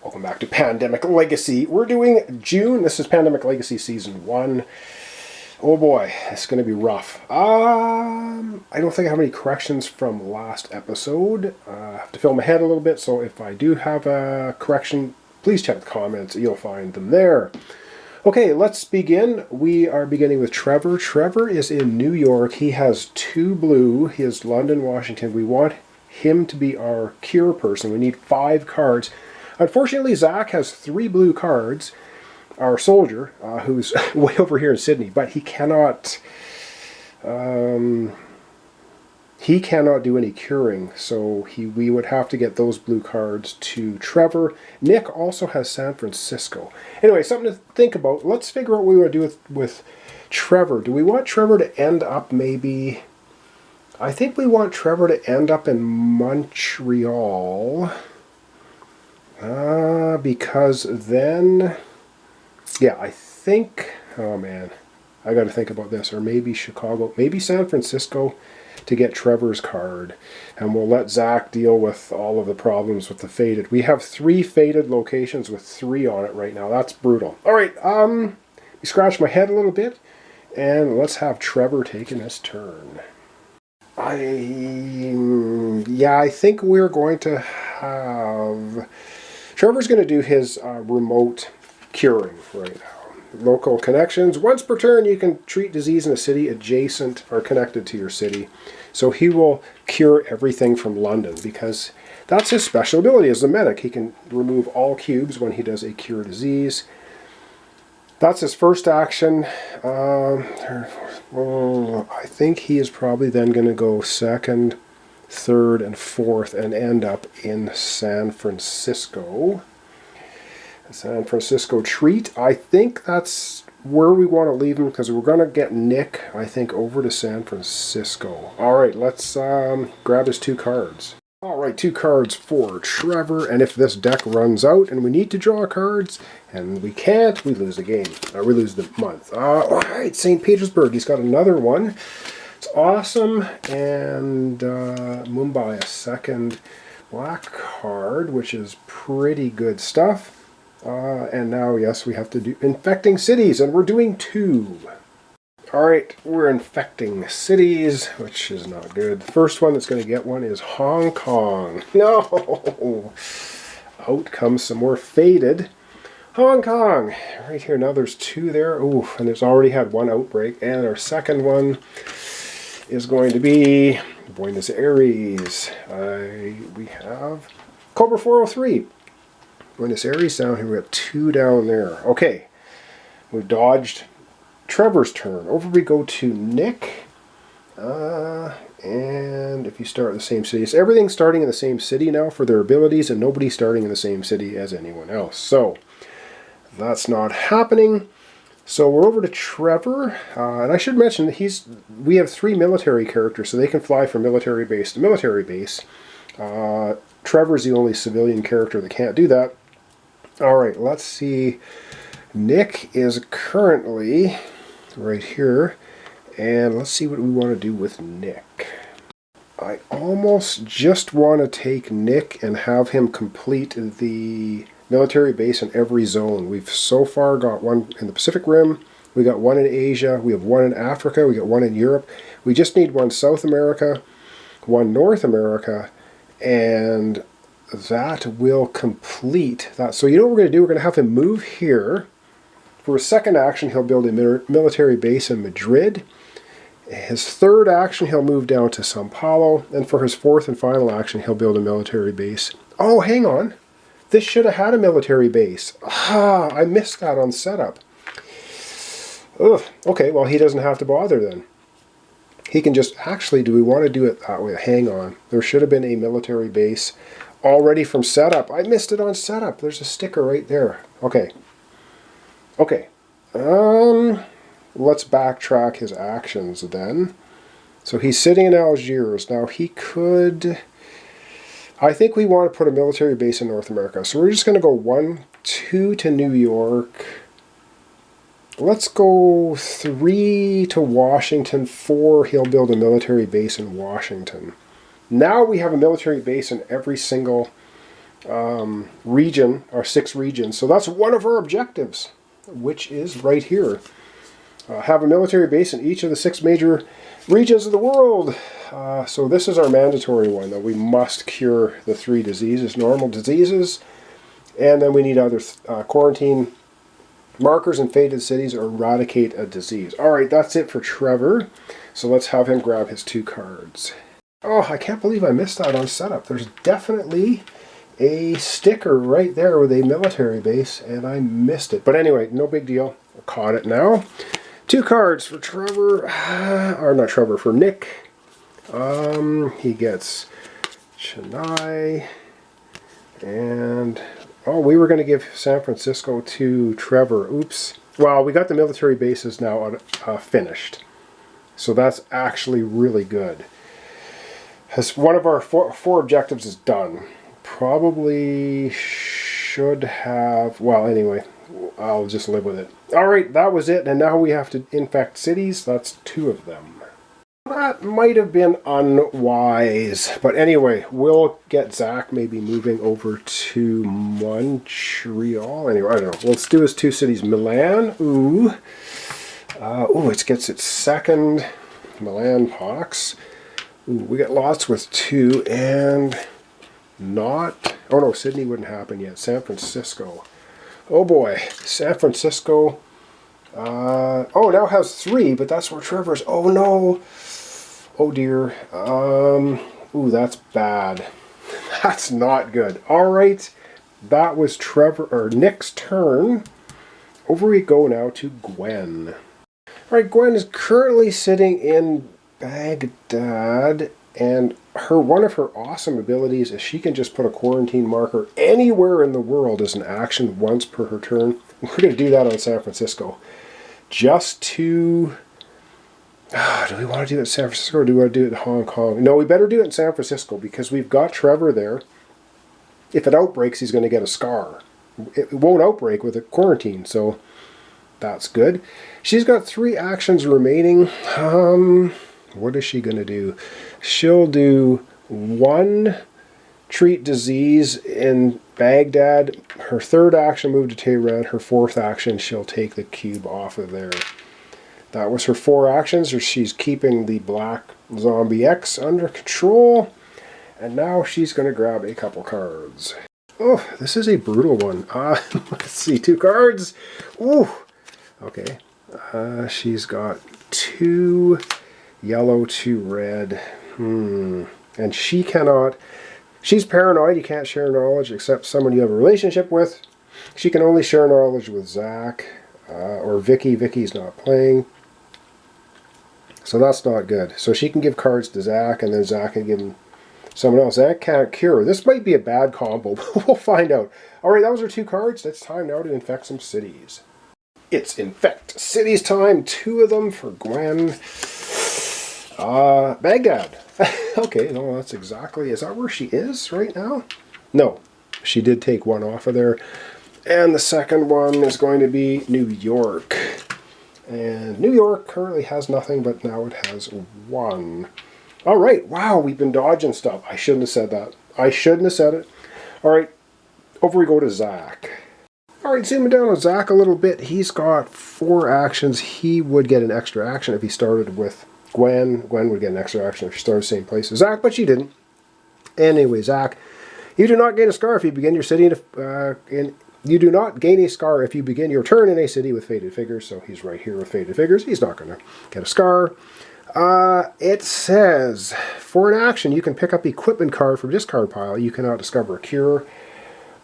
Welcome back to Pandemic Legacy. We're doing June. This is Pandemic Legacy Season 1. Oh boy, it's going to be rough. I don't think I have any corrections from last episode. I have to fill my head a little bit, so if I do have a correction, please check the comments. You'll find them there. Okay, let's begin. We are beginning with Trevor. Trevor is in New York. He has 2 blue. He is London, Washington. We want him to be our cure person. We need 5 cards. Unfortunately, Zach has 3 blue cards, our soldier, who's way over here in Sydney, but he cannot do any curing, so we would have to get those blue cards to Trevor. Nick also has San Francisco. Anyway, something to think about. Let's figure out what we want to do with Trevor. Do we want Trevor to end up maybe... I think we want Trevor to end up in Montreal. Because then, yeah, I think, oh man, I got to think about this, or maybe Chicago, maybe San Francisco to get Trevor's card, and we'll let Zach deal with all of the problems with the faded. We have 3 faded locations with 3 on it right now. That's brutal. All right, we scratched my head a little bit, and let's have Trevor taking his turn. I think we're going to have... Trevor's going to do his remote curing right now. Local connections. Once per turn, you can treat disease in a city adjacent or connected to your city. So he will cure everything from London because that's his special ability as a medic. He can remove all cubes when he does a cure disease. That's his first action. I think he is probably then going to go second, third, and fourth and end up in San Francisco. A San Francisco treat. I think that's where we want to leave him because we're going to get Nick, I think, over to San Francisco. Alright, let's grab his 2 cards. Alright, 2 cards for Trevor, and if this deck runs out and we need to draw cards, and we can't, we lose the game. We lose the month. Alright, St. Petersburg, he's got another one. It's awesome, and Mumbai, a second black card, which is pretty good stuff. And now, yes, we have to do infecting cities, and we're doing 2. Alright, we're infecting cities, which is not good. The first one that's going to get one is Hong Kong. No! Out comes some more faded. Hong Kong! Right here, now there's 2 there. Ooh, and it's already had 1 outbreak, and our second one is going to be Buenos Aires. We have Cobra 403. Buenos Aires down here. We got 2 down there. Okay, we've dodged Trevor's turn. Over we go to Nick. And if you start in the same city, so everything's starting in the same city now for their abilities, and nobody's starting in the same city as anyone else. So that's not happening. So we're over to Trevor, and I should mention that we have 3 military characters, so they can fly from military base to military base. Trevor's the only civilian character that can't do that. Alright, let's see. Nick is currently right here, and let's see what we want to do with Nick. I almost just want to take Nick and have him complete the military base in every zone. We've so far got 1 in the Pacific Rim, we got 1 in Asia, we have 1 in Africa, we got 1 in Europe. We just need 1 South America, 1 North America, and that will complete that. So you know what we're going to do? We're going to have him move here. For his second action, he'll build a military base in Madrid. His third action, he'll move down to Sao Paulo. And for his 4th and final action, he'll build a military base. Oh, hang on. This should have had a military base. I missed that on setup. Ugh. Okay, well, he doesn't have to bother then. He can just... Actually, do we want to do it that way? Hang on. There should have been a military base already from setup. I missed it on setup. There's a sticker right there. Okay. Okay. Let's backtrack his actions then. So he's sitting in Algiers. Now, he could... I think we want to put a military base in North America. So we're just going to go 1, 2 to New York. Let's go 3 to Washington. 4, he'll build a military base in Washington. Now we have a military base in every single region, our 6 regions. So that's one of our objectives, which is right here. Have a military base in each of the 6 major regions of the world. So this is our mandatory one, that we must cure the 3 diseases, normal diseases, and then we need other quarantine markers in fated cities or eradicate a disease. Alright, that's it for Trevor. So let's have him grab his 2 cards. Oh, I can't believe I missed that on setup. There's definitely a sticker right there with a military base, and I missed it. But anyway, no big deal. I caught it now. 2 cards for Trevor, or not Trevor, for Nick. He gets Chennai, and oh, we were going to give San Francisco to Trevor. Oops. Well, we got the military bases now finished, so that's actually really good. As one of our four objectives is done. Probably should have, well, anyway, I'll just live with it. Alright, that was it, and now we have to infect cities. That's 2 of them. That might have been unwise, but anyway, we'll get Zach maybe moving over to Montreal. Anyway, I don't know. Let's do his 2 cities. Milan, ooh. It gets its 2nd Milan pox. Ooh, we got lots with 2, and not, oh no, Sydney wouldn't happen yet. San Francisco. Oh boy, San Francisco, now has 3, but that's where Trevor's, oh no, oh dear, ooh, that's bad. That's not good. Alright, that was Nick's turn. Over we go now to Gwen. Alright, Gwen is currently sitting in Baghdad, and one of her awesome abilities is she can just put a quarantine marker anywhere in the world as an action once per her turn. We're going to do that on San Francisco. Just to... do we want to do it in San Francisco or do we want to do it in Hong Kong? No, we better do it in San Francisco because we've got Trevor there. If it outbreaks, he's going to get a scar. It won't outbreak with a quarantine, so that's good. She's got 3 actions remaining. What is she going to do? She'll do 1 treat disease in Baghdad. Her 3rd action, move to Tehran. Her 4th action, she'll take the cube off of there. That was her 4 actions. She's keeping the Black Zombie X under control. And now she's going to grab a couple cards. Oh, this is a brutal one. Let's see, 2 cards. Ooh. Okay. She's got 2... yellow to red. And she cannot... She's paranoid. You can't share knowledge except someone you have a relationship with. She can only share knowledge with Zach or Vicky. Vicky's not playing. So that's not good. So she can give cards to Zach, and then Zach can give them someone else. Zach can't cure. This might be a bad combo. We'll find out. Alright, that was our 2 cards. It's time now to infect some cities. It's infect cities time. 2 of them for Gwen. Baghdad. Okay, no, that's exactly... Is that where she is right now? No. She did take 1 off of there. And the second one is going to be New York. And New York currently has nothing, but now it has 1. Alright, wow, we've been dodging stuff. I shouldn't have said that. I shouldn't have said it. Alright, over we go to Zach. Alright, zooming down on Zach a little bit. He's got 4 actions. He would get an extra action if he started with Gwen. Gwen would get an extra action if she started the same place as Zach, but she didn't. Anyway, Zach, you do not gain a scar if you begin your city you do not gain a scar if you begin your turn in a city with faded figures. So he's right here with faded figures. He's not going to get a scar. It says, for an action, you can pick up equipment card from discard pile. You cannot discover a cure.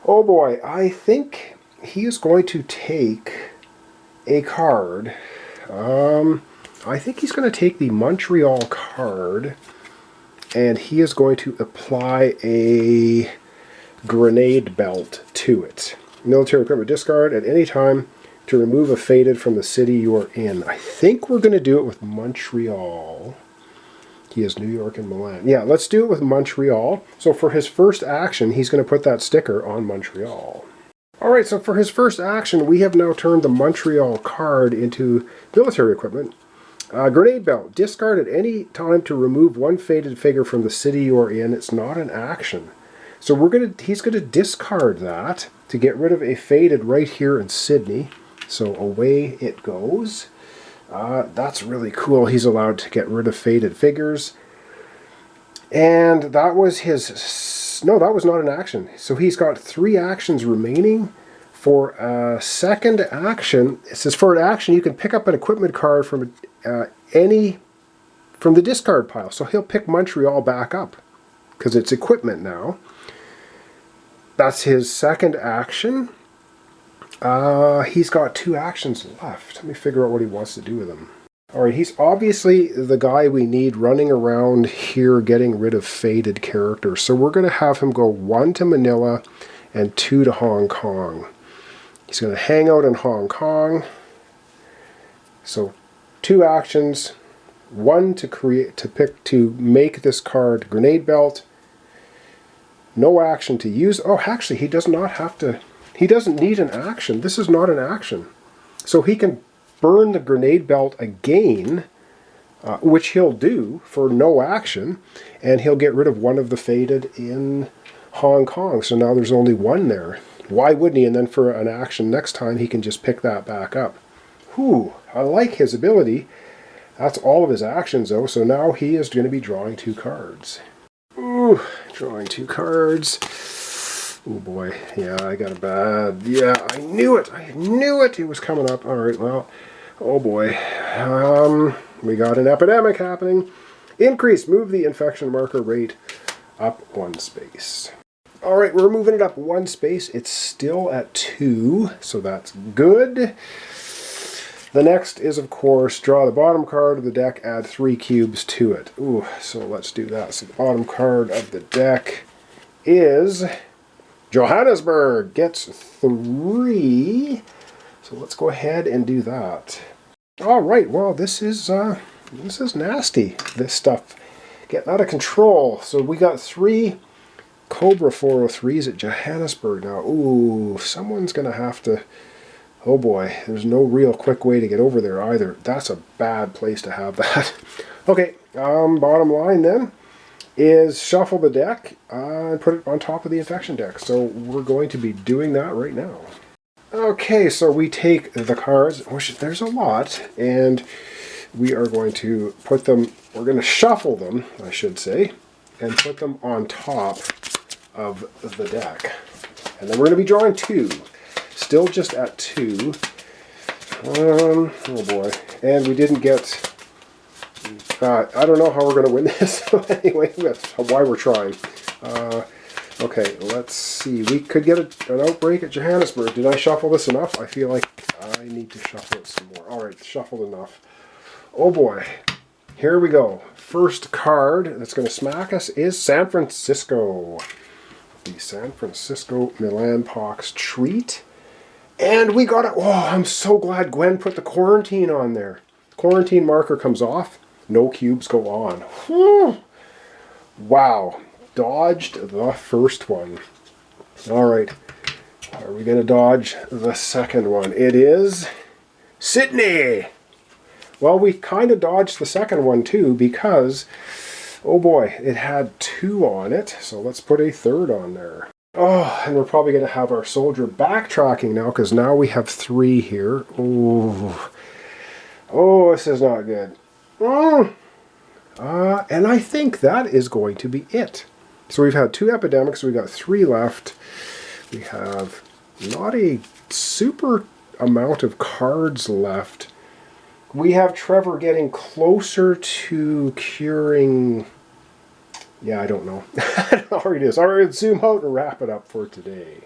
Oh boy, I think he is going to take a card. I think he's going to take the Montreal card, and he is going to apply a grenade belt to it. Military equipment discard at any time to remove a faded from the city you are in. I think we're going to do it with Montreal. He has New York and Milan. Yeah, let's do it with Montreal. So for his first action, he's going to put that sticker on Montreal. Alright, so for his first action, we have now turned the Montreal card into military equipment. Grenade belt. Discard at any time to remove 1 faded figure from the city you are in. It's not an action. So he's gonna discard that to get rid of a faded right here in Sydney. So away it goes. That's really cool. He's allowed to get rid of faded figures. And that was his... No, that was not an action. So he's got 3 actions remaining. For a second action, it says for an action you can pick up an equipment card from from the discard pile. So he'll pick Montreal back up because it's equipment now. That's his second action. He's got 2 actions left. Let me figure out what he wants to do with them. Alright, he's obviously the guy we need running around here getting rid of faded characters. So we're going to have him go 1 to Manila and 2 to Hong Kong. He's going to hang out in Hong Kong. So 2 actions. 1 to make this card Grenade Belt. No action to use. Oh, actually, he does not have to... He doesn't need an action. This is not an action. So he can burn the Grenade Belt again, which he'll do for no action, and he'll get rid of 1 of the faded in Hong Kong. So now there's only 1 there. Why wouldn't he? And then for an action next time, he can just pick that back up. Whew, I like his ability. That's all of his actions, though, so now he is going to be drawing 2 cards. Ooh, drawing 2 cards. Oh boy, yeah, I got a bad... Yeah, I knew it! I knew it! It was coming up. Alright, well, oh boy. We got an epidemic happening. Increase, move the infection marker rate up 1 space. Alright, we're moving it up 1 space. It's still at 2, so that's good. The next is, of course, draw the bottom card of the deck, add 3 cubes to it. Ooh, so let's do that. So the bottom card of the deck is Johannesburg. Gets 3. So let's go ahead and do that. All right, well, this is nasty, this stuff. Getting out of control. So we got 3 Cobra 403s at Johannesburg now. Ooh, someone's going to have to... Oh boy, there's no real quick way to get over there either. That's a bad place to have that. Okay, bottom line then is shuffle the deck and put it on top of the infection deck. So we're going to be doing that right now. Okay, so we take the cards, which there's a lot, and we are going to put them, we're going to shuffle them, I should say, and put them on top of the deck. And then we're going to be drawing 2. Still just at 2. Oh boy. And we didn't get... I don't know how we're going to win this. Anyway, that's why we're trying. Okay, let's see. We could get an outbreak at Johannesburg. Did I shuffle this enough? I feel like I need to shuffle it some more. Alright, shuffled enough. Oh boy. Here we go. First card that's going to smack us is San Francisco. The San Francisco Milan Pox Treat. And we got it. Oh, I'm so glad Gwen put the quarantine on there. Quarantine marker comes off. No cubes go on. Whew. Wow. Dodged the first one. Alright. Are we going to dodge the second one? It is Sydney. Well, we kind of dodged the second one too because, oh boy, it had 2 on it. So let's put a 3rd on there. Oh, and we're probably going to have our soldier backtracking now because now we have 3 here. Oh, this is not good. And I think that is going to be it. So we've had 2 epidemics. We've got 3 left. We have not a super amount of cards left. We have Trevor getting closer to curing... Yeah, I don't know. I don't know where it is. All right, let's zoom out and wrap it up for today.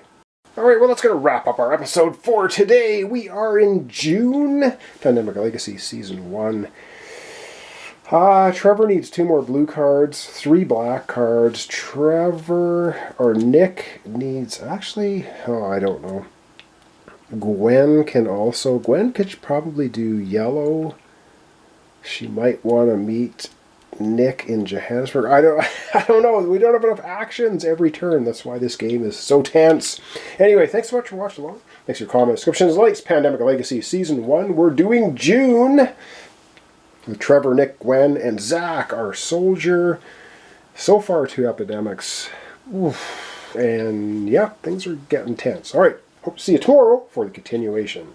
All right, well, that's going to wrap up our episode for today. We are in June. Pandemic Legacy Season 1. Trevor needs 2 more blue cards, 3 black cards. Nick needs, actually, I don't know. Gwen could probably do yellow. She might want to meet Nick in Johannesburg. I don't know. We don't have enough actions every turn. That's why this game is so tense. Anyway, thanks so much for watching along. Thanks for your comments, descriptions, likes. Pandemic Legacy Season 1. We're doing June. With Trevor, Nick, Gwen, and Zach, our soldier. So far, 2 epidemics. Oof. And yeah, things are getting tense. All right, hope to see you tomorrow for the continuation.